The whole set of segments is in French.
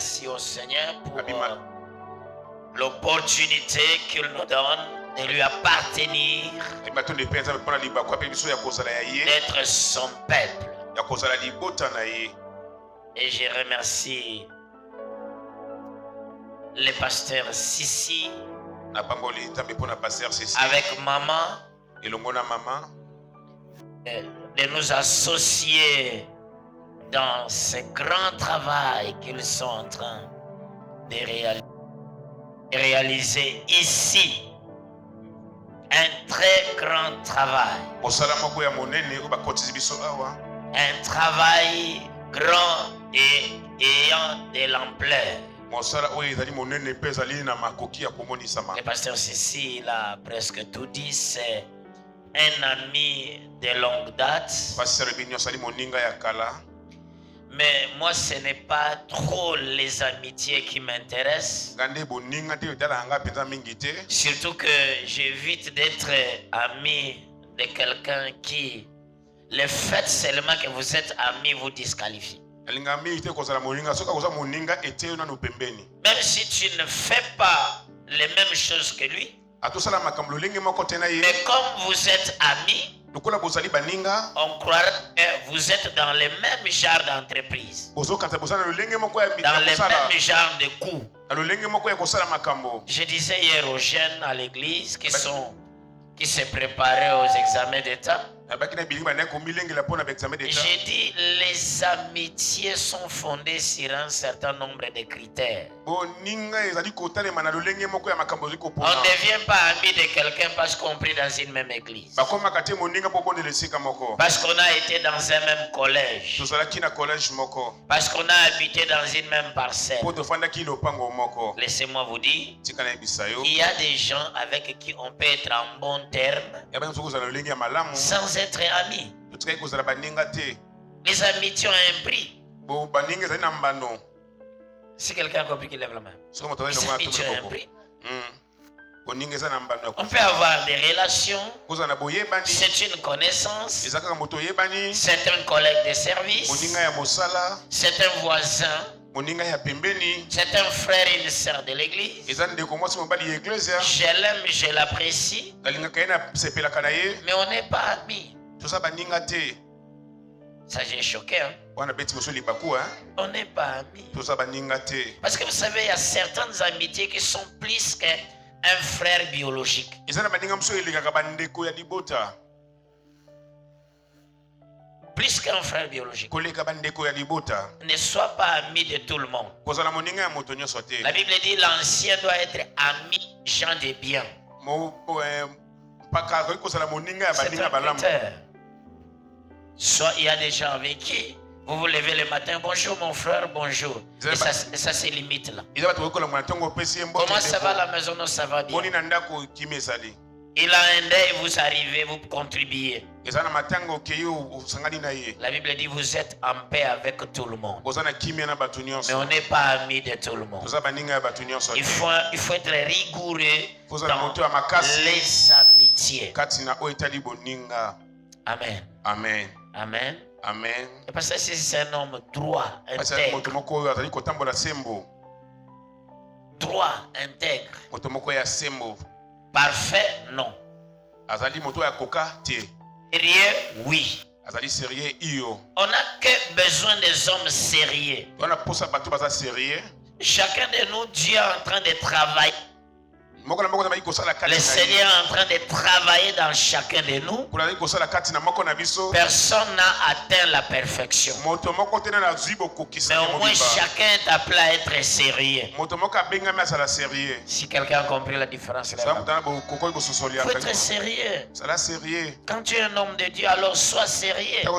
merci au Seigneur pour l'opportunité qu'il nous donne de lui appartenir, d'être son peuple. Et je remercie le pasteur Sissi avec maman de nous associer dans ce grand travail qu'ils sont en train de réaliser ici. Un très grand travail. Un travail grand et ayant de l'ampleur. Le pasteur Sissi, il a presque tout dit. C'est un ami de longue date. Mais moi, ce n'est pas trop les amitiés qui m'intéressent. Surtout que j'évite d'être ami de quelqu'un qui, le fait seulement que vous êtes ami, vous disqualifie. Même si tu ne fais pas les mêmes choses que lui, mais comme vous êtes amis, on croirait que vous êtes dans le même genre d'entreprise, dans le même genre de coups. Je disais hier aux jeunes à l'église qui se préparaient aux examens d'État, j'ai dit les amitiés sont fondées sur un certain nombre de critères. On ne devient pas ami de quelqu'un parce qu'on prie dans une même église, parce qu'on a été dans un même collège, parce qu'on a habité dans une même parcelle. Laissez-moi vous dire, il y a des gens avec qui on peut être en bon terme sans être amis. Les amitiés ont un prix. Si quelqu'un a compris, qu'il lève la main. Les amitiés ont un prix. On peut avoir des relations, c'est une connaissance, c'est un collègue de service, c'est un voisin, c'est un frère et une sœur de l'église. Je l'aime, je l'apprécie, mais on n'est pas amis. Ça, j'ai choqué. Hein? On n'est pas amis. Parce que vous savez, il y a certaines amitiés qui sont plus qu'un frère biologique. Plus qu'un frère biologique. Ne sois pas ami de tout le monde. La Bible dit l'ancien doit être ami des gens de bien. C'est un critère. Soit il y a des gens avec qui vous vous levez le matin, bonjour mon frère, bonjour. Et ça se limite là. Comment ça va la maison? Non, ça va bien. Il a un deuil, vous arrivez, vous contribuez. La Bible dit vous êtes en paix avec tout le monde. Mais on n'est pas amis de tout le monde. Il faut être rigoureux dans les amitiés. Amen. Amen. Amen. Amen. Et parce que c'est un homme droit, intègre. Droit, intègre. Parfait, non. Sérieux, oui. On n'a que besoin des hommes sérieux. Chacun de nous, Dieu est en train de travailler. Le Seigneur est en train de travailler dans chacun de nous. Personne n'a atteint la perfection. Mais au moins chacun est appelé à être sérieux. Si quelqu'un a compris la différence, il faut être sérieux. Quand tu es un homme de Dieu, alors sois sérieux.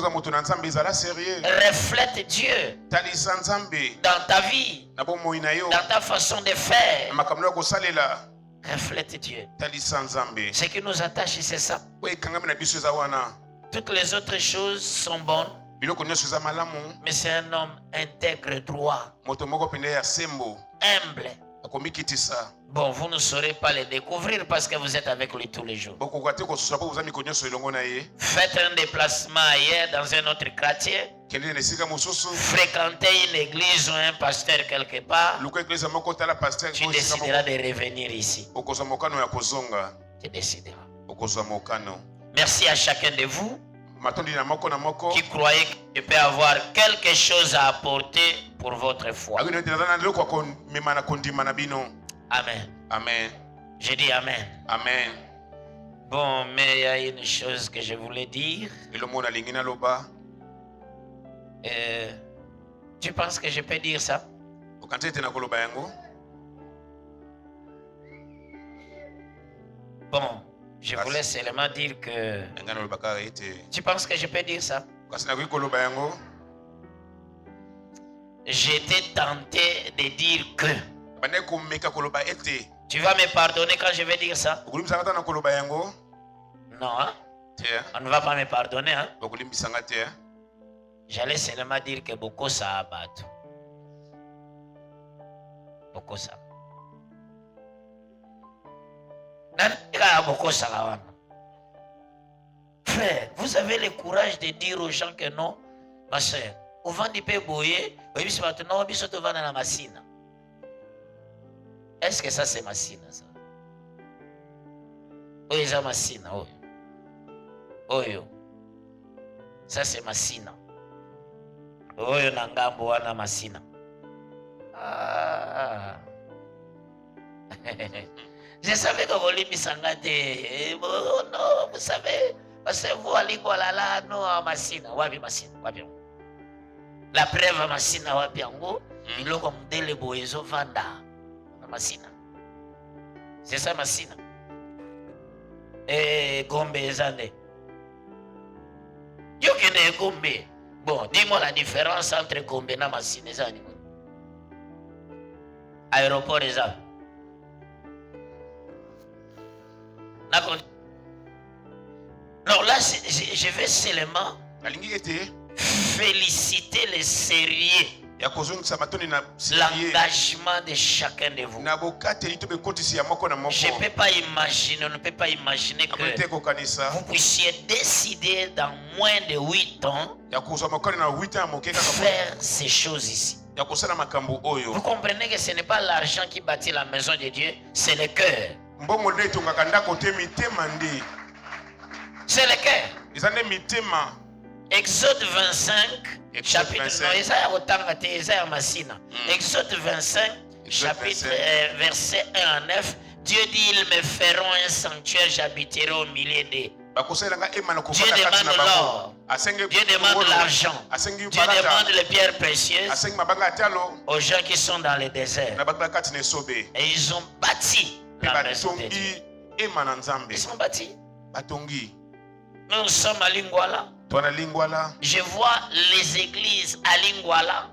Reflète Dieu dans ta vie, dans ta façon de faire. Reflète Dieu. Ce qui nous attache, c'est ça. Toutes les autres choses sont bonnes, mais c'est un homme intègre, droit, humble, Bon, vous ne saurez pas les découvrir parce que vous êtes avec lui tous les jours. Faites un déplacement ailleurs dans un autre quartier. Fréquentez une église ou un pasteur quelque part. Tu décideras de revenir ici. Tu décideras. Merci à chacun de vous qui croyez que je peux avoir quelque chose à apporter pour votre foi. Amen. Amen. Je dis Amen. Amen. Bon, mais il y a une chose que je voulais dire. Tu penses que je peux dire ça? Bon, je voulais seulement dire que... Tu penses que je peux dire ça? J'étais tenté de dire que... Tu vas me pardonner quand je vais dire ça? Non, hein? On ne va pas me pardonner, hein? J'allais seulement dire que beaucoup ça abattu. Beaucoup ça. Frère, vous avez le courage de dire aux gens que non, ma soeur, au vent du peu bouillé, la machine. Est-ce que ça c'est machine ça? Oui, c'est machine. Oui. Ça c'est machine. Oui, nangambo wana machine. Ah. Je savais que vous l'avez sangate. Non, vous savez, parce que vous allez là, non, machine. Wabi machine. La preuve machine wabi ango, il a comme des boezo vanda. Machine. C'est ça machine. Et Gombe Zande. Yo kene Gombe. Bon, dis-moi la différence entre Gombe et machine. Aéroport des Alpes. Alors là, je vais seulement féliciter les sérieux, l'engagement de chacun de vous. Je ne peux pas imaginer, on ne peut pas imaginer que vous puissiez décider dans moins de 8 ans faire ces choses ici. Vous comprenez que ce n'est pas l'argent qui bâtit la maison de Dieu, c'est le cœur. C'est le cœur. Exode 25, chapitre Exode 25, chapitre verset 1 à 9. Dieu dit, ils me feront un sanctuaire, j'habiterai au milieu d'eux. Dieu demande l'or, Dieu demande l'argent, Dieu demande les pierres précieuses aux gens qui sont dans le désert. Et ils ont bâti la maison de Dieu. Ils sont bâtis. Nous sommes à Lingwala. Je vois les églises à Lingwala.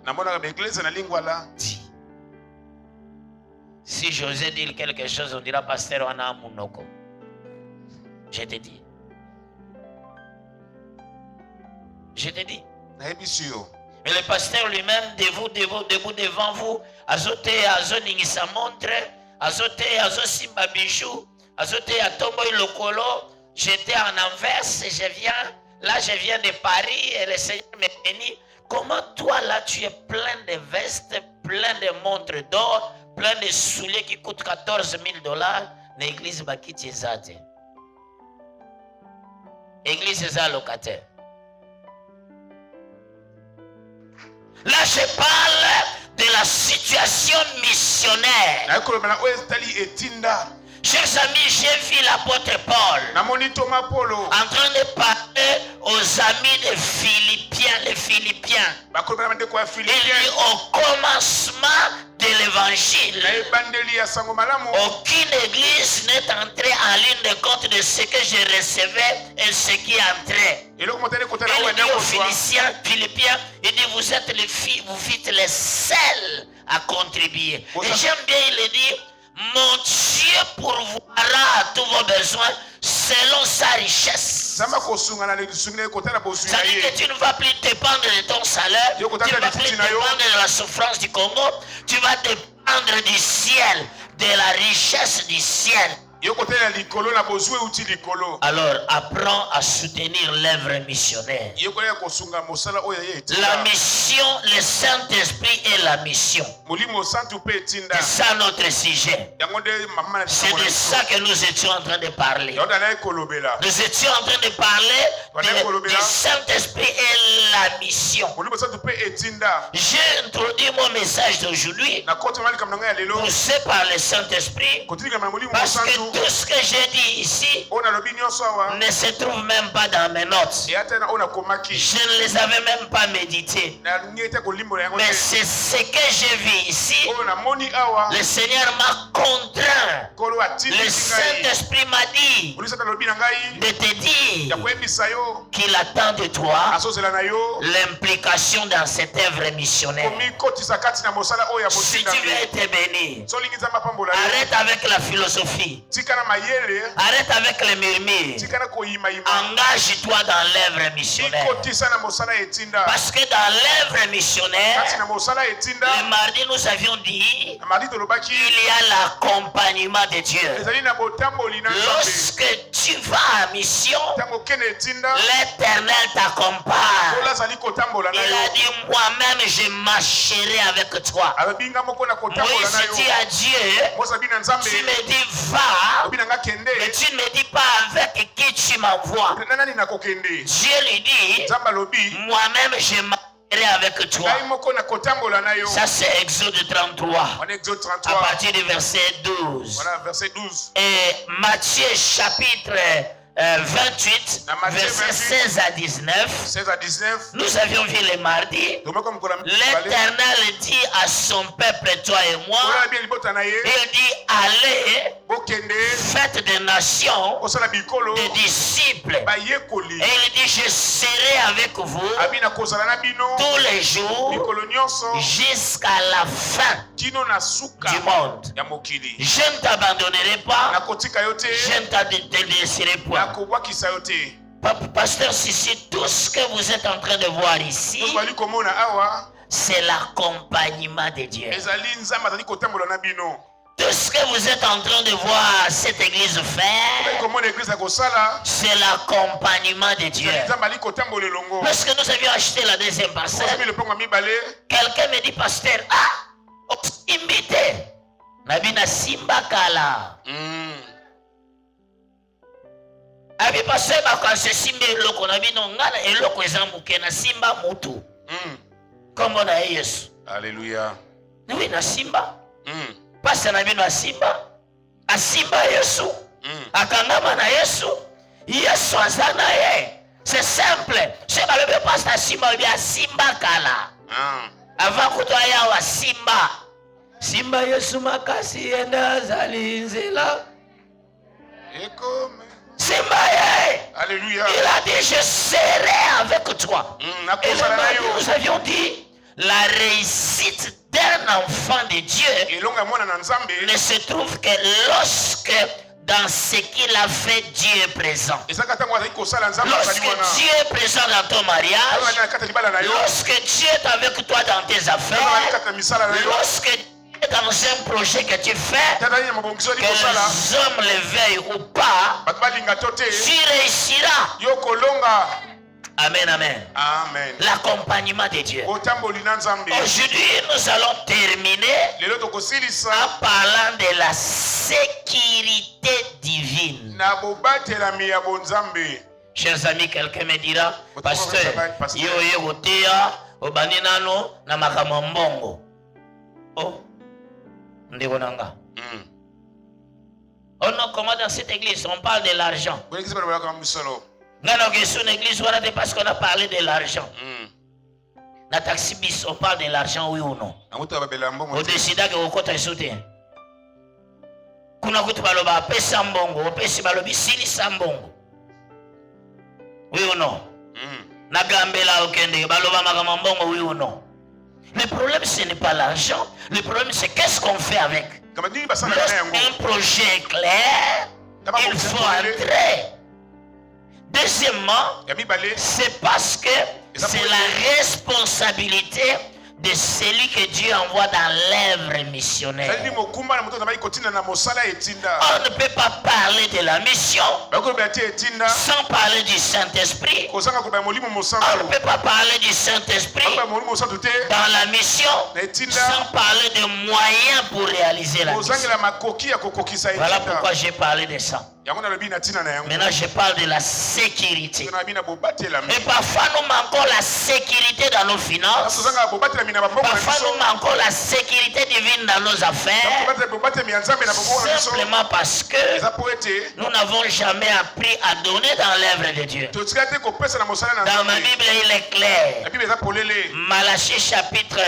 Si j'osais dire quelque chose, on dira pasteur Wana Munoko. Je te dis. Je te dis. Mais le pasteur lui-même, debout devant vous, azote, azoningisa montre, azote, azosimba bijou, azote, atombo lokolo. J'étais en Anvers et je viens de Paris et le Seigneur me bénit. Comment toi là tu es plein de vestes, plein de montres d'or, plein de souliers qui coûtent $14,000. L'église Bakiti Ezate. Église Eza locataire. Là je parle de la situation missionnaire. Chers amis, j'ai vu l'apôtre Paul en train de parler aux amis des Philippiens, les Philippiens. Il dit au commencement de l'évangile, aucune église n'est entrée en ligne de compte de ce que je recevais et ce qui entrait. Il dit aux Philippiens, il dit vous êtes les filles, vous êtes les seuls à contribuer. Et j'aime bien, il dit, mon Dieu pourvoira à tous vos besoins selon sa richesse. Ça veut dire que tu ne vas plus dépendre de ton salaire, tu ne vas plus dépendre de la souffrance du Congo, tu vas dépendre dépendre du ciel, de la richesse du ciel. Alors apprends à soutenir l'œuvre missionnaire. La mission, le Saint-Esprit est la mission. C'est ça notre sujet. C'est de ça que nous étions en train de parler. Nous étions en train de parler du Saint-Esprit et la mission. J'ai introduit mon message d'aujourd'hui poussé par le Saint-Esprit parce que tout ce que j'ai dit ici ne se trouve même pas dans mes notes. Je ne les avais même pas médités. Mais c'est ce que j'ai vu ici. Le Seigneur m'a contraint. Le Saint-Esprit m'a dit de te dire qu'il attend de toi l'implication dans cette œuvre missionnaire. Si tu veux être béni, arrête avec la philosophie. Arrête avec les murmures. Engage-toi dans l'œuvre missionnaire. Parce que dans l'œuvre missionnaire, le mardi nous avions dit qu'il y a l'accompagnement de Dieu. Lorsque tu vas à mission, l'Éternel t'accompagne. Il a dit, moi-même je marcherai avec toi. Moïse dit à Dieu, tu me dis va, mais tu ne me dis pas avec qui tu m'envoies. Dieu lui dit, moi-même je marcherai avec toi. Ça c'est Exode 33. À partir du verset 12. Et Matthieu chapitre 28, versets 16 à 19. Nous avions vu le mardi. L'Éternel dit à son peuple, toi et moi, il dit, allez, faites des nations, des disciples. Et il dit, je serai avec vous tous les jours jusqu'à la fin du monde. Je ne t'abandonnerai pas, je ne te laisserai point. Pasteur Sissi, tout ce que vous êtes en train de voir ici, c'est l'accompagnement de Dieu. Tout ce que vous êtes en train de voir cette église faire, c'est l'accompagnement de Dieu. Lorsque nous avions acheté la deuxième parcelle, quelqu'un me dit, pasteur, invité. Nabina Simba Kala. Abi pasteur bakanse simba eloko nabino ngana eloko ezambuke na simba mutu. Kombo na Yesu. Alléluia. Oui na simba. Pasteur nabino asimba. Asimba Yesu. Akangama na Yesu. Yesu azana ye. C'est simple. C'est pas le pasteur simba bien simba kala. Avant kutoya wa simba. Simba Yesu makasi enda zalinzela. Simba ye. Alléluia. Il a dit je serai avec toi. Et nous avions dit la réussite d'un enfant de Dieu ne se trouve que lorsque dans ce qu'il a fait, Dieu est présent. Lorsque Dieu est présent dans ton mariage, lorsque Dieu est avec toi dans tes affaires, lorsque Dieu est dans un projet que tu fais, que les hommes le veuillent ou pas, tu réussiras. Amen, amen. Amen. L'accompagnement de Dieu. Aujourd'hui, nous allons terminer en parlant de la sécurité divine. Chers amis, quelqu'un me dira, pasteur, yo tea, obaninano na makamambongo. Oh, ndebonanga. Oh non, comment dans cette église on parle de l'argent? Dans une église, parce qu'on a parlé de l'argent. Dans taxi bis, on parle de l'argent, oui ou non? On décide que vous comptez soutien. Kuna kutu baloba pesa mbongo, opesi balobi sili sambongo. Oui ou non? Na gambela okende baloba makamambongo, oui ou non? Le problème ce n'est pas l'argent, le problème c'est qu'est-ce qu'on fait avec. Lorsqu'un projet est clair, il faut entrer. Deuxièmement, c'est parce que c'est la responsabilité de celui que Dieu envoie dans l'œuvre missionnaire. On ne peut pas parler de la mission sans parler du Saint-Esprit. On ne peut pas parler du Saint-Esprit dans la mission sans parler de moyens pour réaliser la mission. Voilà pourquoi j'ai parlé de ça. Maintenant, je parle de la sécurité. Et parfois, nous manquons la sécurité dans nos finances. Parfois, nous manquons la sécurité divine dans nos affaires. Simplement parce que nous n'avons jamais appris à donner dans l'œuvre de Dieu. Dans ma Bible, il est clair. Malachie chapitre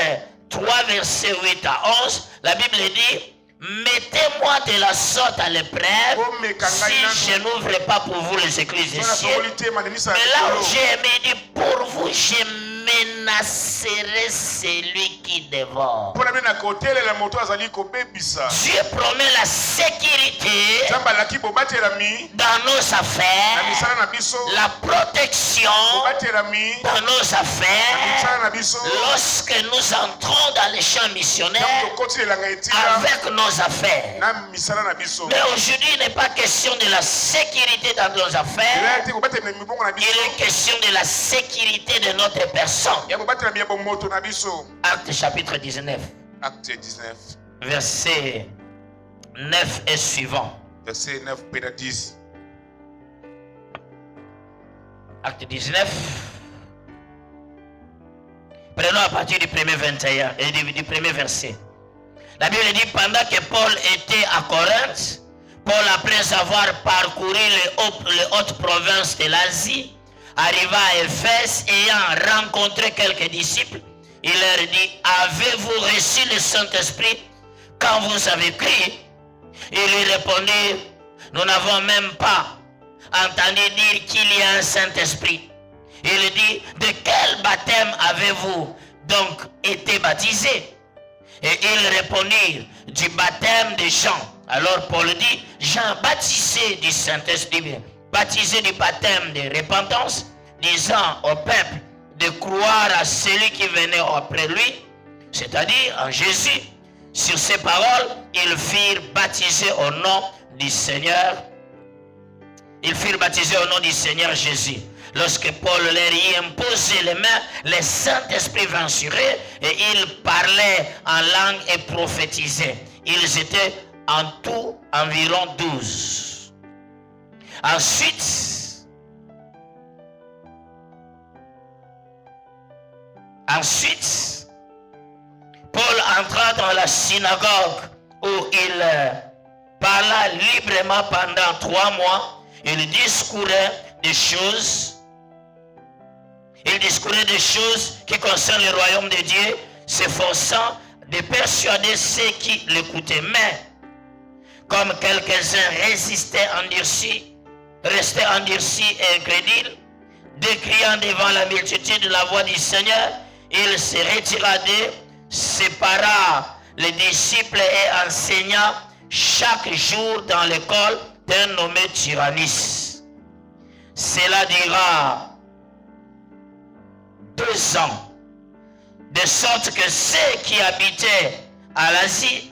3, verset 8 à 11, la Bible dit: mettez-moi de la sorte à l'épreuve si je n'ouvre pas pour vous les éclises des cieux. Mais là où j'ai aimé dire pour vous, je menacerai celui qui dévore. Dieu promet la sécurité dans nos affaires, la protection dans nos affaires lorsque nous entrons dans les champs missionnaires avec nos affaires. Mais aujourd'hui, il n'est pas question de la sécurité dans nos affaires, il est question de la sécurité de notre personne. Acte chapitre 19. Acte 19. Verset 9 et suivant. Verset 9, Pédra 10. Acte 19. Prenons à partir du premier 21 et du premier verset. La Bible dit: pendant que Paul était à Corinthe, Paul, après avoir parcouru les hautes provinces de l'Asie, arriva à Éphèse, ayant rencontré quelques disciples. Il leur dit: avez-vous reçu le Saint-Esprit quand vous avez cru? Ils lui répondirent: nous n'avons même pas entendu dire qu'il y a un Saint-Esprit. Il dit: de quel baptême avez-vous donc été baptisés? Et ils répondirent: du baptême de Jean. Alors Paul dit: Jean baptisé du Saint-Esprit, baptisé du baptême de repentance, disant au peuple de croire à celui qui venait après lui, c'est-à-dire en Jésus. Sur ces paroles, ils furent baptisés au nom du Seigneur. Ils furent baptisés au nom du Seigneur Jésus. Lorsque Paul leur y imposait les mains, le Saint-Esprit vint sur eux et ils parlaient en langue et prophétisaient. Ils étaient en tout environ 12. Ensuite, Paul entra dans la synagogue où il parla librement pendant 3 mois. Il discourait des choses qui concernent le royaume de Dieu, s'efforçant de persuader ceux qui l'écoutaient. Mais comme quelques-uns restaient endurcis et incrédules, décriant devant la multitude la voix du Seigneur, il se retira d'eux, sépara les disciples et enseigna chaque jour dans l'école d'un nommé Tyrannus. Cela dura 2 ans, de sorte que ceux qui habitaient l'Asie,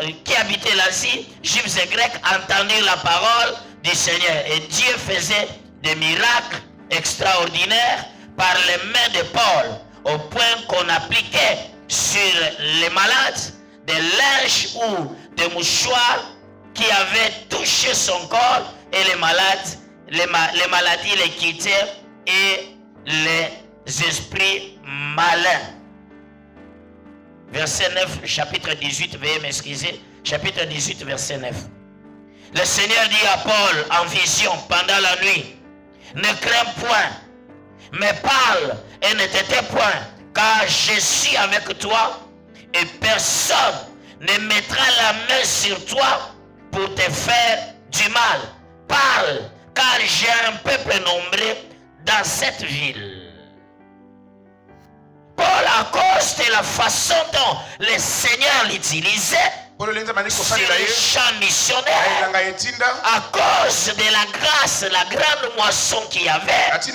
juifs et grecs, entendirent la parole du Seigneur. Et Dieu faisait des miracles extraordinaires par les mains de Paul, au point qu'on appliquait sur les malades des linges ou des mouchoirs qui avaient touché son corps, et les maladies les quittaient et les esprits malins. Verset 9, chapitre 18, veuillez m'excuser, chapitre 18, verset 9. Le Seigneur dit à Paul en vision pendant la nuit: ne crains point, mais parle et ne te tais point, car je suis avec toi et personne ne mettra la main sur toi pour te faire du mal. Parle, car j'ai un peuple nombreux dans cette ville. Paul, à cause de la façon dont le Seigneur l'utilisait, sur le champ missionnaire, à cause de la grâce, la grande moisson qu'il y avait, à cause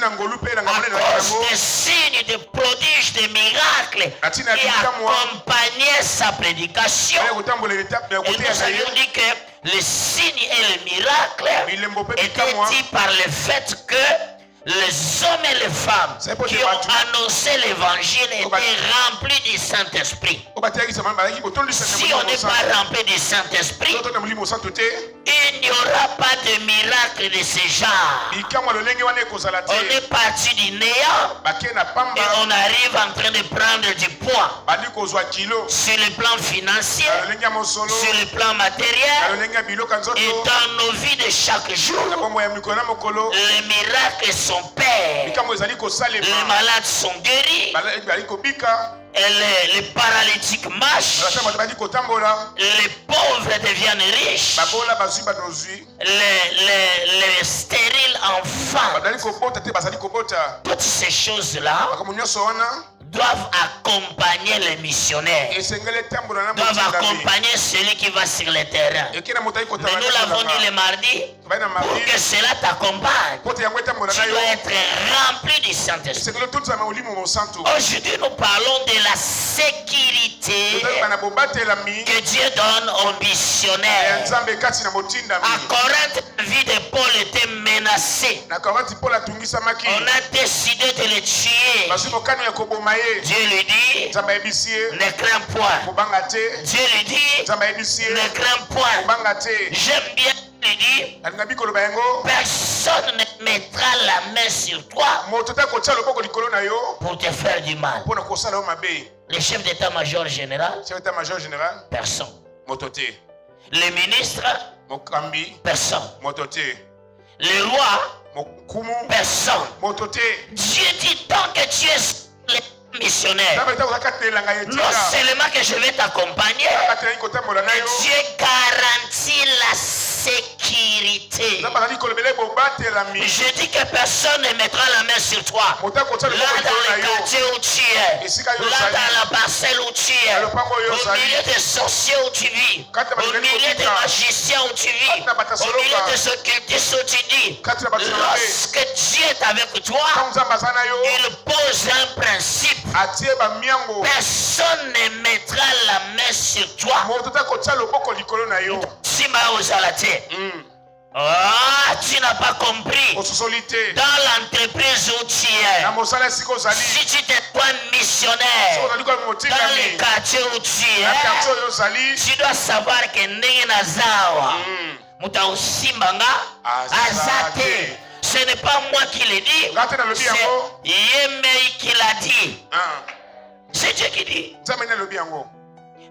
des signes, des prodiges, des miracles qui accompagnaient sa prédication. Et nous avions dit que les signes et les miracles étaient dits par le fait que les hommes et les femmes qui ont annoncé l'évangile étaient remplis du Saint-Esprit. Si on n'est pas rempli du Saint-Esprit, il n'y aura pas de miracle de ce genre. On est parti du néant et on arrive en train de prendre du poids sur le plan financier, sur le plan matériel et dans nos vies de chaque jour. Les miracles sont pères, les malades sont guéris, et les paralytiques marchent, les pauvres deviennent riches, les stériles enfants. Toutes ces choses-là doivent accompagner les missionnaires, doivent accompagner celui qui va sur le terrain. Mais nous l'avons dit le mardi, pour que cela t'accompagne, tu dois être rempli du Saint-Esprit. Aujourd'hui, nous parlons de la sécurité que Dieu donne aux missionnaires. À Corinthe, la vie de Paul était menacée. On a décidé de le tuer. Dieu lui dit, ne crains point. Dieu lui dit, ne crains point. J'aime bien lui dit, personne ne mettra la main sur toi pour te faire du mal. Le chef d'état-major général, personne. Le ministre, personne. Le roi, personne. Dieu dit tant que tu es missionnaire, non seulement que je vais t'accompagner, mais Dieu garantit la sécurité. Je dis que personne ne mettra la main sur toi. Là dans le quartier où tu es, là dans la parcelle où tu es, au milieu des sorciers où tu vis, au milieu des magiciens où tu vis, au milieu des occultistes où tu dis, lorsque Dieu est avec toi, il pose un principe. Personne ne mettra la main sur toi. Tu n'as pas compris. Dans l'entreprise où tu es, si tu t'es toi missionnaire, dans les quartiers où tu es, tu dois savoir que Nenazawa, Mutaosimbanga, Azate. Ce n'est pas moi qui l'ai dit, c'est Yemei qui l'a dit. C'est Dieu qui dit.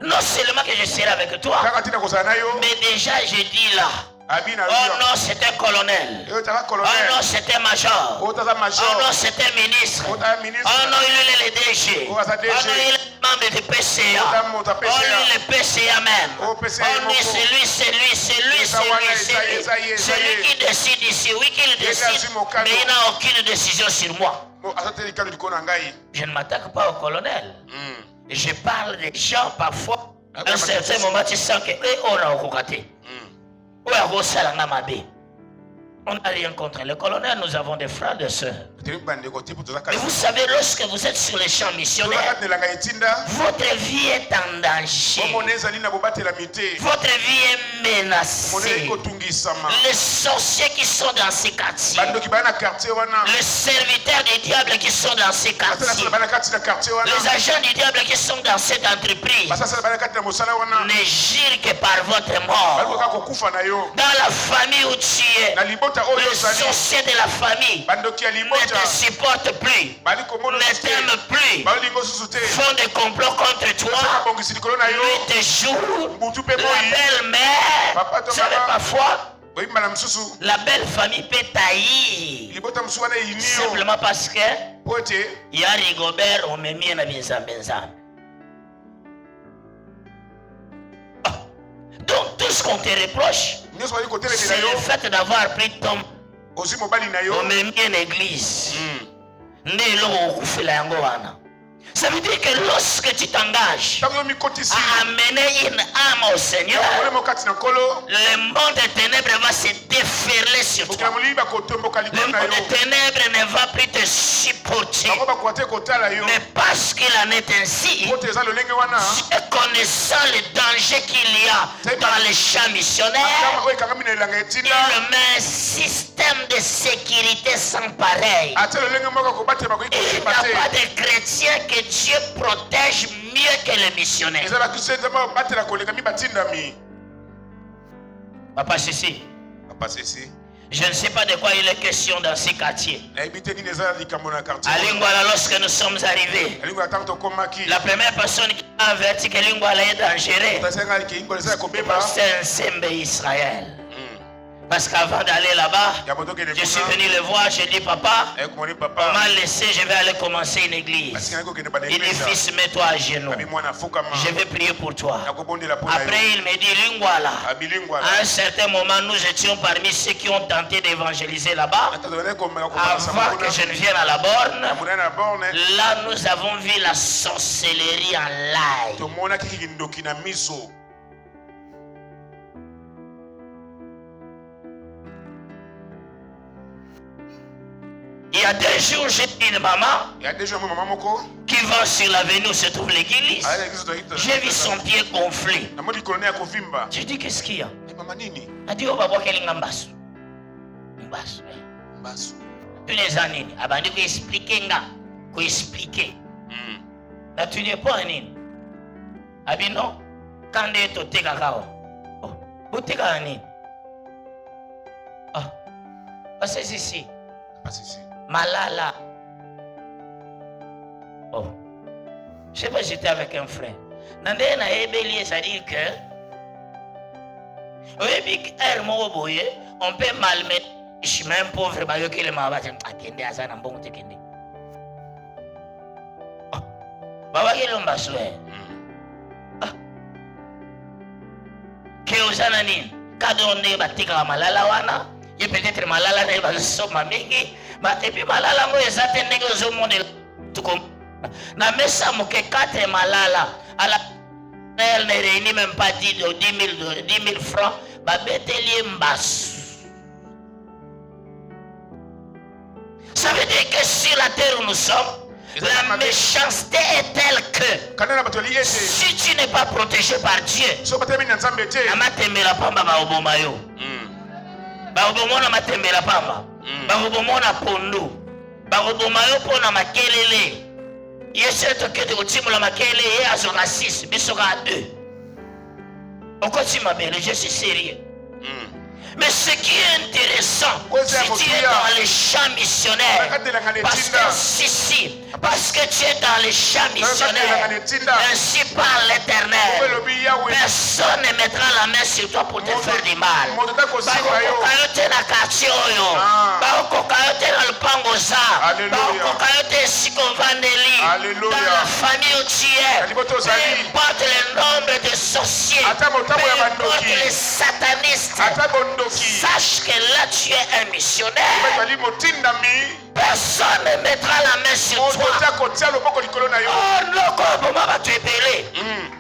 Non seulement que je serai avec toi, mais déjà je dis là. Oh non, c'était colonel. Oh non, c'était major. Oh non, c'était ministre. Oh non, il est le DG. Oh non, il est membre du PCA. Oh non, il est le PCA même. Oh non, c'est lui. Celui qui décide ici, oui qu'il décide, mais il n'a aucune décision sur moi. Je ne m'attaque pas au colonel. Je parle des gens parfois. À un certain moment, tu sens que on a raté. On n'a rien contre le colonel, nous avons des frères et sœurs. Mais vous savez, lorsque vous êtes sur les champs missionnaires, votre vie est en danger. Votre vie est menacée. Les sorciers qui sont dans ces quartiers, les serviteurs du diable qui sont dans ces quartiers, les agents du diable qui sont dans cette entreprise, ne gire que par votre mort. Dans la famille où tu es, les sorciers de la famille ne te supportent plus, ne t'aiment plus, font des complots contre toi, nuit et jour. La belle-mère, tu savais parfois, la belle famille peut taillir simplement parce que il y a Rigobert, on me met à Benzam. Donc tout ce qu'on te reproche, c'est le fait d'avoir pris ton on me mis une église. Ça veut dire que lorsque tu t'engages à amener une âme au Seigneur, le monde des ténèbres va se déferler sur toi. Le monde des ténèbres ne va plus te supporter. Mais parce qu'il en est ainsi, Dieu connaissant le danger qu'il y a dans les champs missionnaires, il met un système de sécurité sans pareil. Il n'y a pas de chrétien que Dieu protège mieux que les missionnaires. Papa Ceci. Je ne sais pas de quoi il est question dans ces quartiers. À Lingwala, lorsque nous sommes arrivés, la première personne qui a averti que Lingwala est dangereux, c'est un Sembe Israël. Parce qu'avant d'aller là-bas, je suis venu le voir, j'ai dit papa, on m'a laissé, je vais aller commencer une église. Il dit fils, mets-toi à genoux. Je vais prier pour toi. Après il me dit Lingwala. À un certain moment, nous étions parmi ceux qui ont tenté d'évangéliser là-bas. Avant que je ne vienne à la borne, là nous avons vu la sorcellerie en live. Il y a 2 jours, j'ai une maman qui va sur l'avenue où se trouve l'église. J'ai vu son pied gonflé. J'ai dit, qu'est-ce qu'il y a? Elle dit, oh, papa, quel est l'ambassou? Tu n'es pas nini. Elle m'a dit, expliquer. Là, tu n'es pas nini. Elle dit, non. Quand tu es au Tegakao. Oh, où tu es nini? Ah, parce que c'est ici. Malala. Oh. Je sais pas si j'étais avec un frère. Nandé na ébélié, c'est-à-dire que on peut malmettre le chemin pauvre bayo qui le m'a dit akende azana mbongo tekende. Oh. Baba qui l'omba soué. Ah. Que osana nini? Kadonde batika malala wana. Et peut-être malala ne va se mingi. Et puis malala mo ezate ndenge ozo monde tout comme na mesa mo ke 4 malala à la elle ne réunit même pas 10 000 francs ba betelier mbas. Ça veut dire que sur la terre où nous sommes, la méchanceté est telle que si tu n'es pas protégé par Dieu, amatemela pamba ba obomayo. Baobomona matembela pamba. Baobomona pondo. Baobomayo pona makelele. Yesu tokete kotimula makele ye azona 6, bisoka 2. Okoti mabele, je suis sérieux. Mais ce qui est intéressant, si tu es dans les champs missionnaires, parce que tu es dans les champs missionnaires, ainsi parle l'Éternel, personne ne mettra la main sur toi pour te faire du mal. Dans la famille où tu es, peu importe le nombre de sorciers, peu importe les satanistes, sache que là tu es un missionnaire. Personne ne mettra la main sur toi. Oh non, comment va te épeler?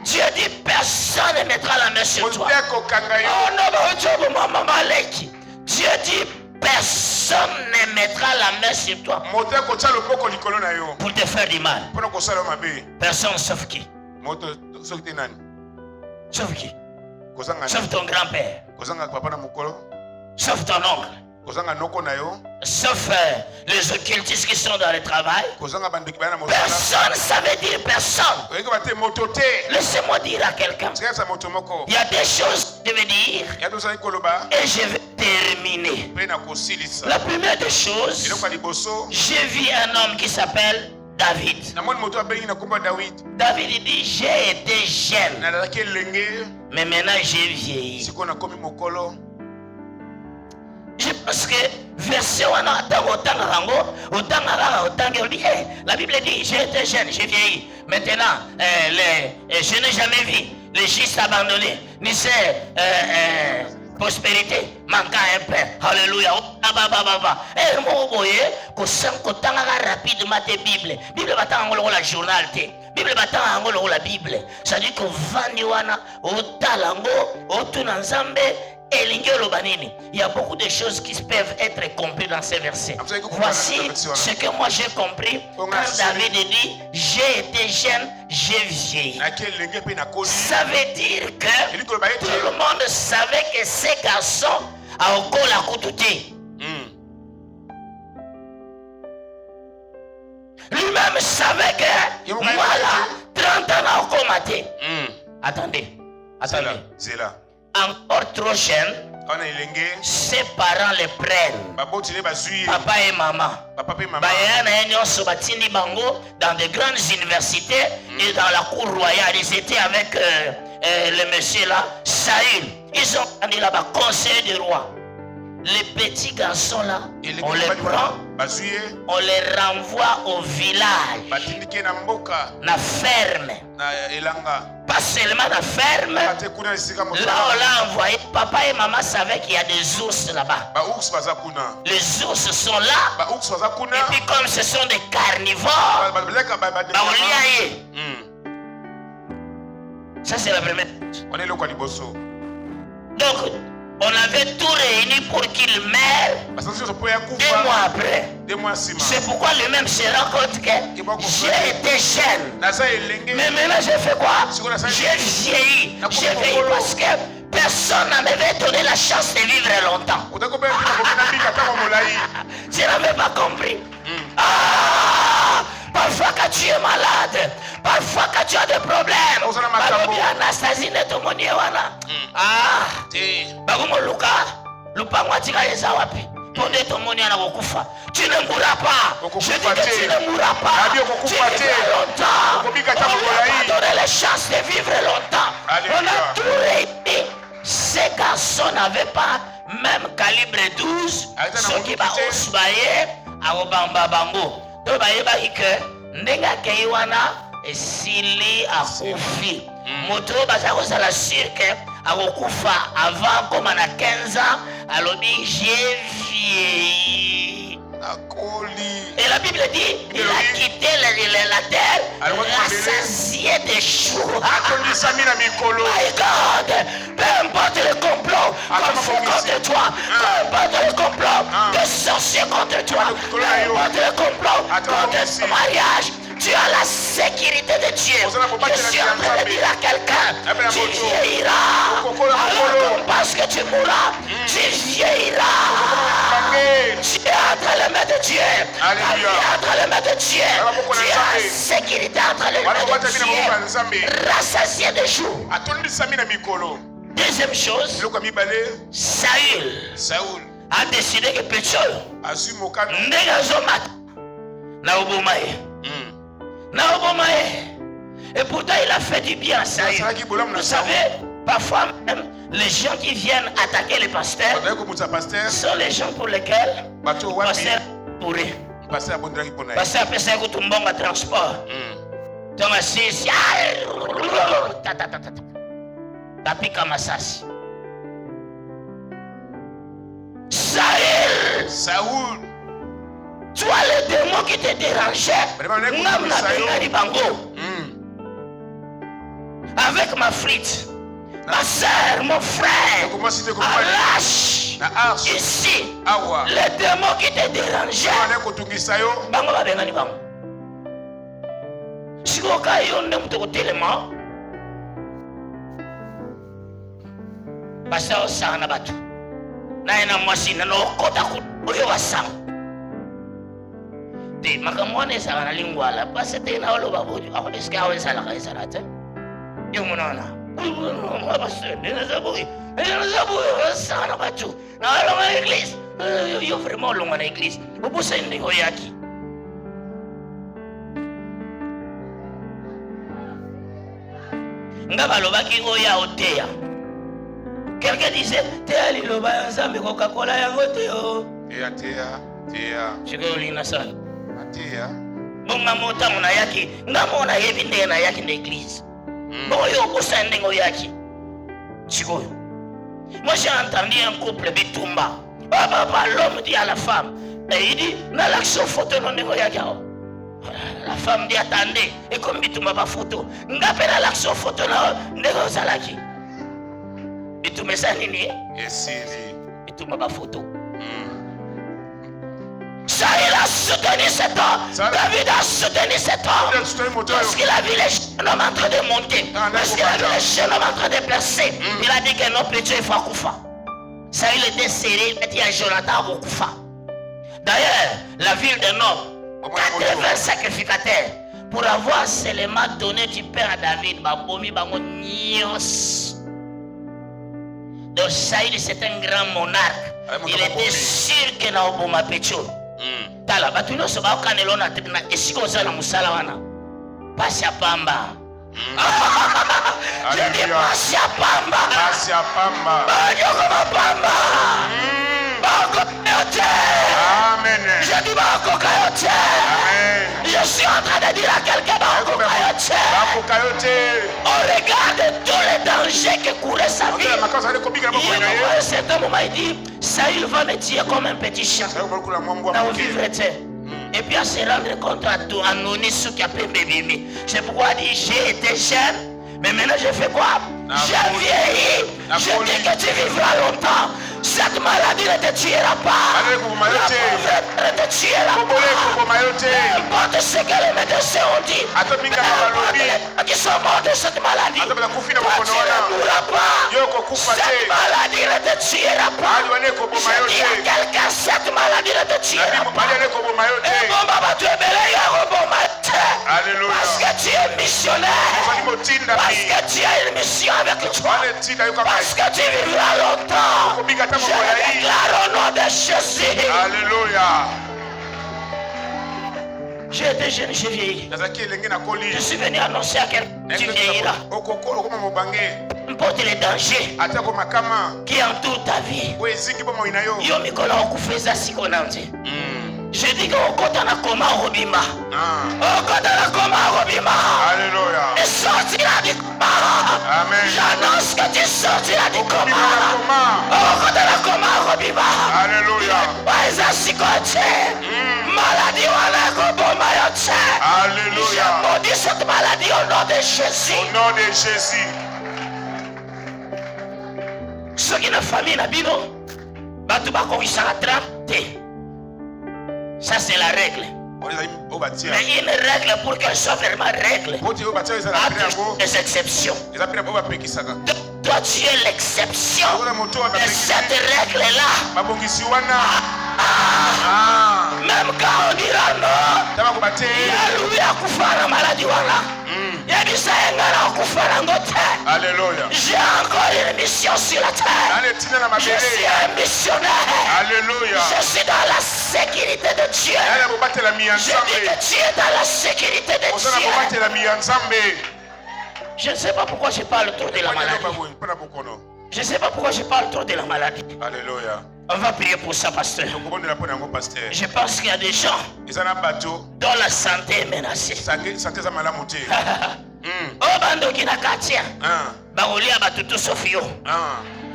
Dieu dit personne ne mettra la main sur toi. Oh non, Dieu dit personne ne mettra la main sur toi pour te faire du mal. Personne sauf qui? Sauf qui? Sauf ton grand-père. Sauf ton oncle. Sauf les occultistes qui sont dans le travail. Personne, ça veut dire personne. Laissez-moi dire à quelqu'un. Il y a des choses que je vais dire et je vais terminer. La première des choses, j'ai vu un homme qui s'appelle David. David il dit j'ai été jeune, mais maintenant j'ai vieilli. Je pense que verset la Bible dit j'ai été jeune, j'ai vieilli. Maintenant, je n'ai jamais vu les justes abandonnés, ni prospérité, manquant un pain. Alléluia. Et moi, vous voyez, que ça, rapidement tes Bible. Bible va t'envoyer la journal. Bible va t'envoyer la Bible. Ça dit que Vandiwana, au Talango, au Tunanzambe, il y a beaucoup de choses qui peuvent être comprises dans ces versets. Voici ce que moi j'ai compris quand David dit j'ai été jeune, j'ai vieilli. Ça veut dire que tout le monde savait que ces garçons ont encore la coutouté. Lui-même savait que moi là, 30 ans a encore maté. Attendez. C'est là. Encore trop jeune, ses parents les prennent. Papa et maman. Dans de grandes universités et dans la cour royale. Ils étaient avec le monsieur là, Saül. Ils ont amené là-bas conseil du roi. Les petits garçons là, on les prend, on les renvoie au village, la ferme. Pas seulement la ferme, là on l'a envoyé. Papa et maman savaient qu'il y a des ours là-bas. Les ours sont là, et puis comme ce sont des carnivores, on l'y a. Ça c'est la première chose. Donc, on avait tout réuni pour qu'il meure 2 mois après. C'est pourquoi lui-même se rend compte que j'ai été jeune. Mais maintenant j'ai fait quoi? J'ai vieilli. J'ai vieilli parce que personne ne m'avait donné la chance de vivre longtemps. Tu n'avais pas compris. Parfois quand tu es malade, parfois quand tu as des problèmes, Anastasie n'est pas mon wana. Luka, tu ne mourras pas. Je dis que tu ne mourras pas. Tu vivras longtemps. On va donner la chance de vivre longtemps. On a tout réussi. Ces garçons n'avaient pas même calibre 12. Ce qui va osbaye à Obamba Bango. Donc, Nenga Keiwana et Sili a Kofi. Moto Bazako ça la cirque a Okufa avant comme on a 15 ans. Alors j'ai vieilli. Et la Bible dit il a quitté la terre rassasié de choux. My God, peu importe le complot contre toi, peu importe le complot de sorciers contre toi, peu importe le complot contre ton mariage, tu as la sécurité de Dieu. Je suis en train de dire à quelqu'un, tu vieilliras. Alors qu'on pense que tu mourras, tu vieilliras. Tu es entre les mains de Dieu. Ta vie est entre les mains de Dieu. Tu as la sécurité entre les mains de Dieu. Rassasié de jours. Deuxième chose, Saül a décidé que Pétiol et pourtant il a fait du bien à Saül. Vous savez, parfois même les gens qui viennent attaquer les pasteurs sont les gens pour lesquels le pasteur pourrait. Pasteur après ça écoute un bon transport. Donc assis, tapika masasi. Saül, tu as les démons qui te dérangeaient. Avec ma frite, ma soeur, mon frère, arrache ici les démons qui te dérangeaient. Bango va bengani bango. Si vous avez un téléma, pasteur Osana Batu. Naina mwasina no kota kuyo wasang. Te makamwane sa na lingwala pasa te na olo babuju ako eske awen sala kay sarate. Yung monona. Pastor, na zabuhi sana Batu. Na olo na iglesia. Yo vraiment longa na iglesia. Ubusa ndi ko yaki. Ngaba lobaki ngoya oteya. Quelqu'un disait, Théa Liloba, ensemble, Coca-Cola, Yangotéo. Théa. Je vais au Linasal. Théa. Bon, Mamota, on a yaki. Namo, on a yévindé, on a yaki d'église. Bon, yo, Bosanding, Oyaki. Chigoyo. Moi j'ai entendu un couple bitumba. Papa, l'homme dit à la femme, et il dit, n'a l'action photo non négoyagao. La femme dit, attendez, et comme bitumba pas photo, n'a pas l'action photo non négozalaki. Bitumba ça nini? Bitumba pas photo. Saïl a soutenu cet homme. David a soutenu cet homme. Parce qu'il a vu les jeunes hommes en train de monter. Parce qu'il a vu les jeunes hommes en train de percer. Il a dit que non, petit, il faut Koufa. Saïl était serré, il a dit à Jonathan au Koufa. D'ailleurs, la ville de Nob, 80 sacrificateurs, pour avoir seulement donné du père à David, Babomi, Bango, Nios. Donc Saïl, c'est un grand monarque. Il était sûr que Naoboma Pécho. Tala batuno so ba kanelo na tena esiko za na musala wana pasi apamba je dis pasi apamba banyoko mapamba bako yote amen je dis bako kayote amen je suis en train de dire à quelqu'un bako kayote on regarde tous les dangers que courait sa vie cet homme m'a dit Saïl va me tuer comme un petit chien. Et puis à se rendre compte à Noni ce qui a pu me vivre. C'est pourquoi il dit j'ai été jeune, mais maintenant je fais quoi? J'ai vieilli. Je dis que tu vivras longtemps. Cette maladie ne te tuera pas. La pauvreté ne te tuera pas. N'importe ce que les médecins ont dit. N'importe qui sont morts de cette maladie. Toi, tu ne mourras pas. Cette maladie ne te tuera pas. Je dis à quelqu'un, cette maladie ne te tuera pas. Et bon, papa, tu es belé, alléluia. Parce que tu es missionnaire. Parce que tu as une mission avec toi. Parce que tu vivras longtemps. Je déclare au nom de Jésus. Alléluia. J'ai été jeune, j'ai vieilli. Je suis venu annoncer à quelqu'un tu vieilliras. N'importe les dangers qui entourent ta vie. Yo mikolo okufeza sikonanze. Je dis que Okota na koma robima. Okota na koma robima. Alléluia. Et sortira du coma. Amen. J'annonce que tu sortiras du coma. Okota na koma robima. Alléluia. Waisa sikote. Maladie wana koboma yote. Alléluia. Je maudis cette maladie au nom de Jésus. Au nom de Jésus. Ceux qui n'ont famille na bino, batu bakokisa 30. Ça c'est la règle. Mais une règle pour qu'elle soit vraiment règle. A des exceptions. Toi tu es l'exception de cette règle-là. Même quand on dira non, il y a loué à Koufara maladie wala. Alléluia. J'ai encore une mission sur la terre. Je suis un missionnaire. Alléluia. Je suis dans la sécurité de Dieu. Je dis que tu es dans la sécurité de Dieu. Je ne sais pas pourquoi je parle trop de la maladie. Je ne sais pas pourquoi je parle trop de la maladie. Alléluia. On va prier pour ça, pasteur. Je pense qu'il y a des gens dont la santé est menacée. Oh, bando qui n'a qu'à tiens. Barolia batutu sofio.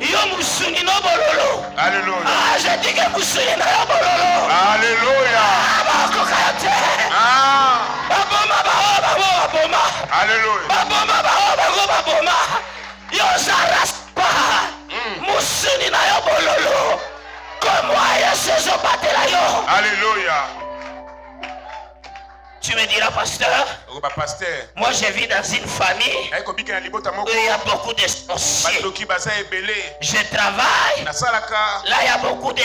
Yo musuni no bololo. Alléluia. Ah, je dis que musuni no bololo. Alléluia. Bako kayate. Baboma baboma. Alléluia. Baboma baboma. Yo zaras pa. Musuni na yo bololo. Comme moi, je batela yo. Alléluia. Tu me diras, pasteur, moi je vis dans une famille où il y a beaucoup de sorciers. Je travaille, là il y a beaucoup de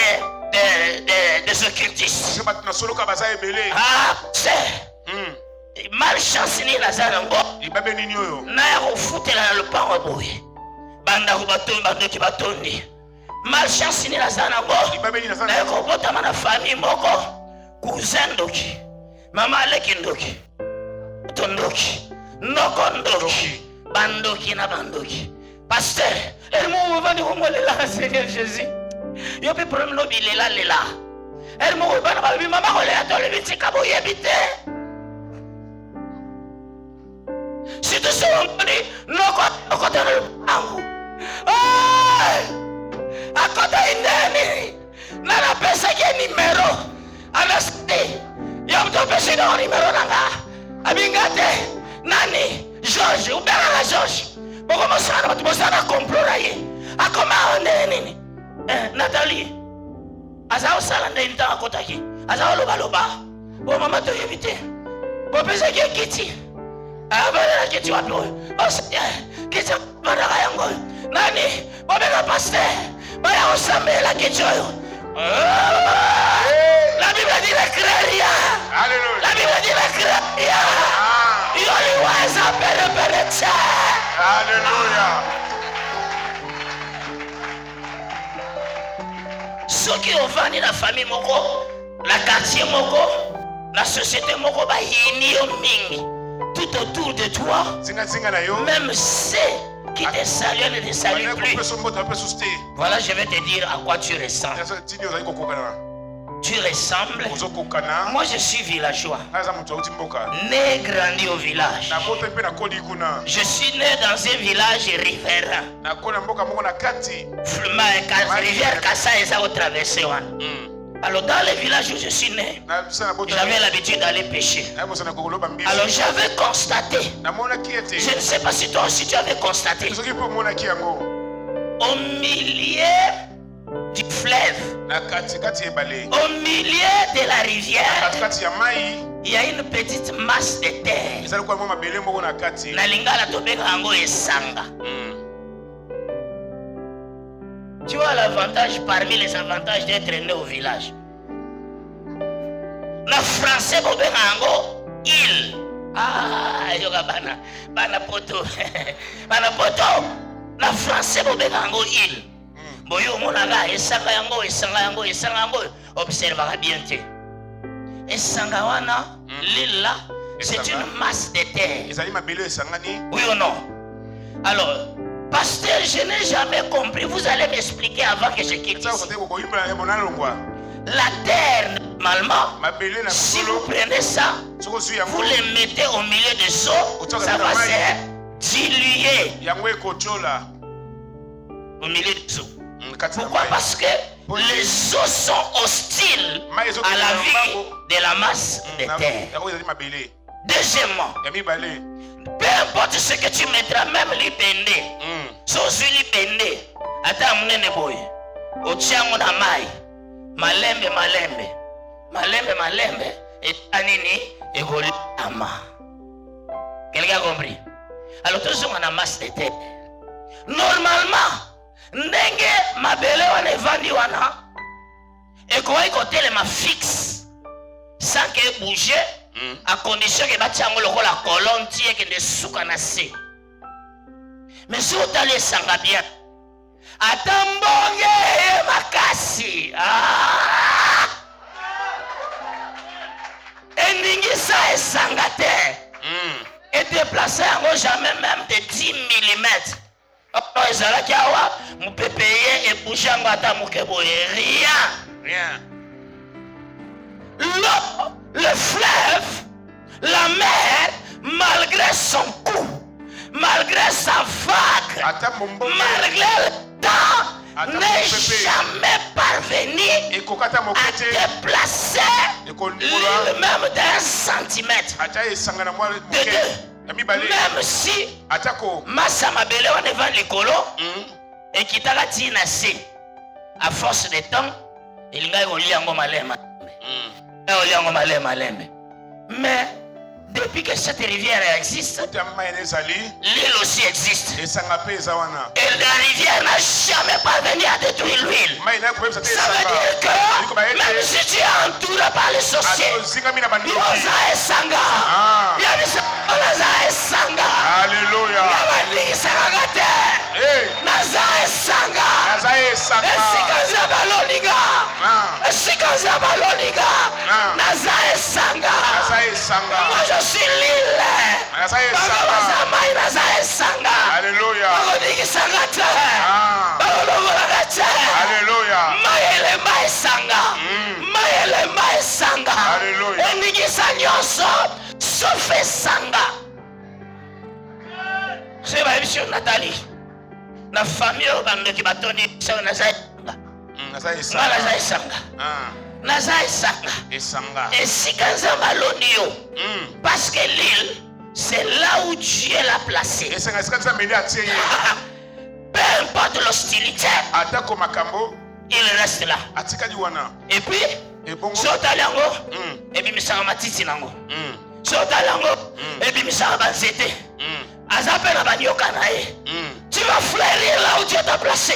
occultistes. Ah, c'est malchance ni la zanango. Na ya kufutela na lupango boye. Banda kubatomba ki batondi. Malchance ni la zanango. Na ya kubota mana famille moko. Cousin doki. Mama aleki ndoki. Tondoki. Noko ndoki. Bandoki na bandoki. Pasteur, elle m'a ouvert le Seigneur Jésus. Yo pe problème no bilela lela. Elle m'a ouvert na mama ko le atole bitika boye bité. Si tu sais on dit noko dans le pango. akota indeni nana pesa ke numero anasti ya mto pesa na numero nanga abingate nani George ubera George boko mosana batu mosana complora ye akoma nini Nathalie azao sala ndenta akota ki azao loba bo mama to yebite bo pesa ke kiti abana kiti wapi kiti baraka yango nani bobeka pasteur baya osambela kichoyo. La Bible dit le créer. Alléluia. La Bible dit le créer. Il only wise up better. Alléluia. Ceux qui ont vendu la famille moko, la quartier moko, la société moko ba yini yo mingi tout autour de toi. Même ceux qui te saluent ne te saluent plus. Voilà, je vais te dire à quoi tu ressembles. Tu ressembles. Moi, je suis villageois. Né, grandi au village. Je suis né dans un village riverain. Rivière Kassa est à traverser. Alors dans le village où je suis né, j'avais l'habitude d'aller pêcher. Alors j'avais constaté, je ne sais pas si toi aussi tu avais constaté, au milieu du fleuve, au milieu de la rivière, il y a une petite masse de terre. Na lingala tobeka yango esanga. Tu vois l'avantage parmi les avantages d'être né au village. Le français bobengango il. Ah, yoga bana poto. Bana poto. Le français bobengango il. Boyo monanga esanga yango. Observera bien te. Esanga wana lila, c'est une masse de terre. Oui ou non? Alors pasteur, je n'ai jamais compris. Vous allez m'expliquer avant que je quitte ici. La terre, normalement, si vous prenez ça, vous le mettez au milieu des eaux, ça va se diluer au milieu des eaux. Pourquoi? Parce que les eaux sont hostiles à la vie de la masse de terre. Deuxièmement, peu importe ce que tu mettras, même l'ipende, sosu l'ipende, ata mnene boy, otiango na mai, malembe, et anini, et golama. Quelqu'un a compris? Alors tous sont en masse de terre. Normalement, ndenge mabele wana vandi wana, et quoi côté les ma fixe, sans que bouger. À condition que batiango la colonne tie que de soukanase. Mais si vous allez sanga bien, atambonge makasi. Endingi sa esangate. Et déplacer en jamais même de 10 mm. Oh, ezala kiawa, mu payer et bouger en ata mukeboye rien. Le fleuve, la mer, malgré son coup, malgré sa vague, malgré le temps, n'est jamais parvenu à déplacer le même d'un centimètre. De deux. Même si Massa Mabele on est devant l'écolo et qui t'a tiré à force de temps, il y a un malema. Mais depuis que cette rivière existe, l'île aussi existe. Et la rivière n'a jamais parvenu à détruire l'huile. Ça veut dire que même si tu es entouré par les sorciers, Alléluia. Moi je suis l'île. Alléluia. C'est ma mission Nathalie. La famille bando qui batoni ça naza esanga. Naza esanga. Et si kanza malonio. Parce que l'île c'est là où Dieu l'a placé. Peu importe l'hostilité. Il reste là. Et puis Sotalango, et puis Missara Matiti Nango. Sotalango, et puis Missara Banzete. Azapena Banyoka Nae. Tu vas fleurir là où Dieu t'a placé.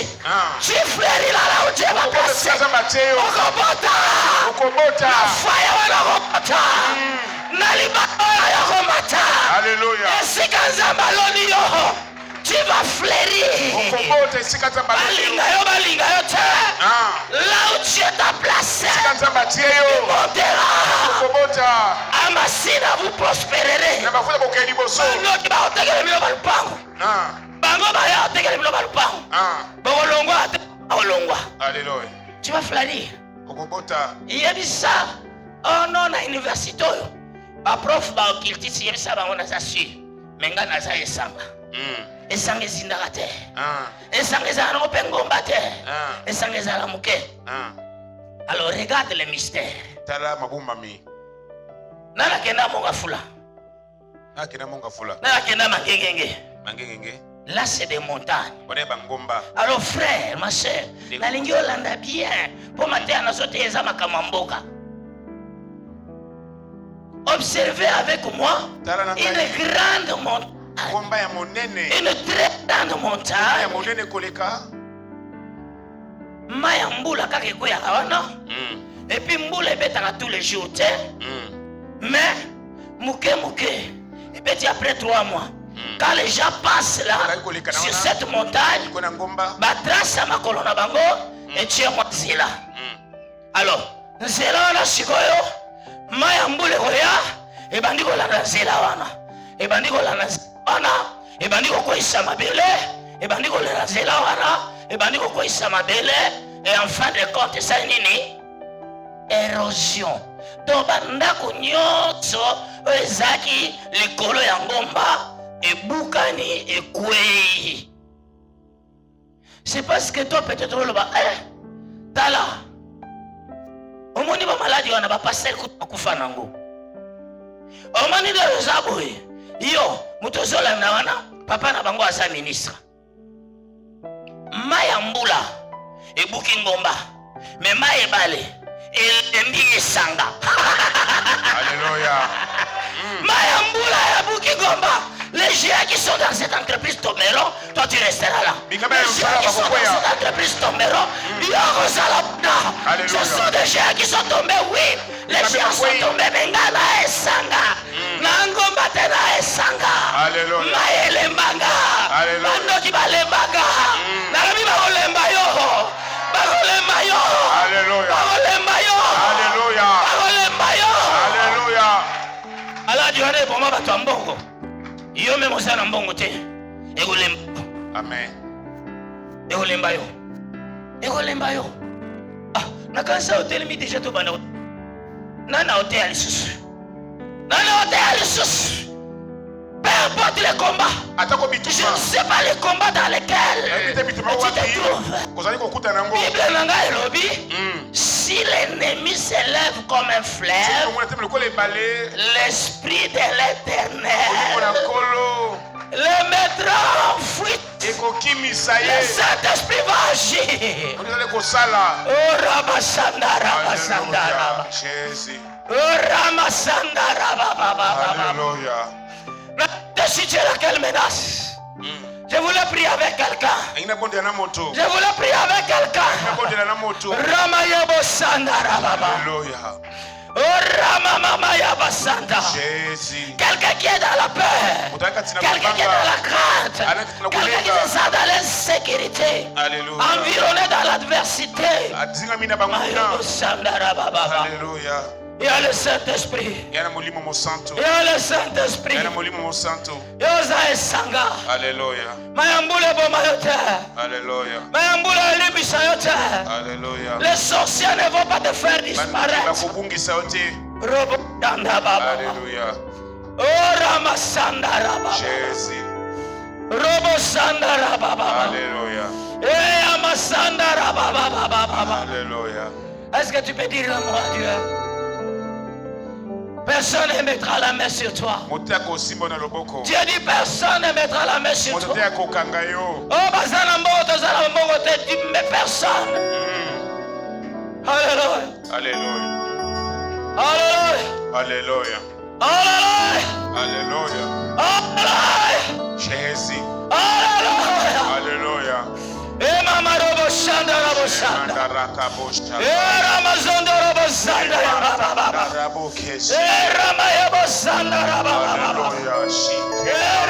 Tu fleuris là où Dieu t'a placé. Okobota. La fire wana okobota. Nalibaka ya komata. Alléluia. Et si kanza maloni yo. Tu vas fleurir. Là où Dieu t'a placé, tu monteras. Amasina, vous prospérerez. Alléluia. Tu vas fleurir. Il y a dit ça. Oh non, à l'université. Ma prof, ma occultiste, il y a ça, on a ça su. Mais on a ça, et ça. Esanga ezindaka te. Esanga ezala na kopengomba te. Esanga ezala muke. Alors regarde le mystère. Tala mabumbami. Nana kenda monga fula. Nana kenda mangengenge. Là c'est des montagnes. Alors frère, ma soeur, nalingi olanda bien. Pour mater anazote eza makamamboka. Observez avec moi une grande montagne. Une très grande montagne. Maya mbula kake koya kawana. Et puis mbula ebetaka tous les jours. Mais muke. Et puis après 3 mois. Quand les gens passent là sur cette montagne, batrasa makolo na bango et tie moi zela. Alors, zela na sikoyo maya mbula koya e bandiko la zela wana. E bandiko la et bandiko koisa mabele, et bandiko la zela wana, et bandiko koisa mabele, et en fin de compte ça nini? Érosion. Donc bandako nyonso ezaki likolo ya ngomba et bukani et kwei. C'est parce que toi peut-être le ba tala. Omoni ba maladie wana ba passer kufa nango. Omani de zaboy. Yo, mutozola na wana, papa na bango asa ministre. Maya mbula, ebuki ngomba. Mais maya bale, elembi esanga. Alléluia. Maya mbula, ebuki ngomba. Les géants qui sont dans cette entreprise tomberont, toi tu resteras là. Les géants qui sont dans cette entreprise tomberont, ce sont des géants qui sont tombés, oui. Les géants sont tombés, mais ngana esanga. Nangomba tena esanga. Alléluia. Maelembanga. Alléluia. Bandoki balembaga. Narabi bagolemba yo. Bagolemba yo. Alléluia. Bagolemba yo. Alléluia. Bagolemba yo. Alléluia. Allah diwane pour moi bato mbongo. Yo même osana mbongo te. Egolemba. Amen. Egolemba yo. Egolemba yo. Ah, nakansa hotel mi déjà to bana. Nana hotel lisusu. Peu importe les combats, je ne sais pas les combats dans lesquels tu te trouves. Bible nanga elobi, si l'ennemi s'élève comme un fleuve, l'esprit de l'Éternel le mettra en fuite. Le Saint-Esprit va agir. Oh Ramasandara. Alléluia. Si tu es laquelle menace, je voulais prier avec quelqu'un. Je voulais prier avec quelqu'un. Ramayabo Sandara Baba. Alléluia. Oh Ramamaya Basanda. Quelqu'un qui est dans la peur. Quelqu'un qui est dans la crainte. Quelqu'un qui est dans l'insécurité. Environné dans l'adversité. Alléluia. Il y a le Saint-Esprit. Il y a le Saint-Esprit. Il y a Sanga. Alléluia. Mayambule Bomayote. Alléluia. Mayambule Libisayote. Alléluia. Les sorciers ne vont pas te faire disparaître. Alléluia. Oh Ramasanda Rabba. Jésus. Robo Sandara Baba. Alléluia. Amasandara Baba. Alléluia. Est-ce que tu peux dire le mot à Dieu? Personne ne mettra la main sur toi. Dieu dit personne ne mettra la main sur toi. Oh, mais personne. Alléluia. Alléluia. Alléluia. Alléluia. Alléluia. Alléluia. Alléluia. Jésus. Alléluia. Alléluia. Et Mama Robo Shanda Robo Shanda. Et Ramazondo Robo Shanda Baba. Et Ramaya Robo Shanda Baba. Alléluia. Et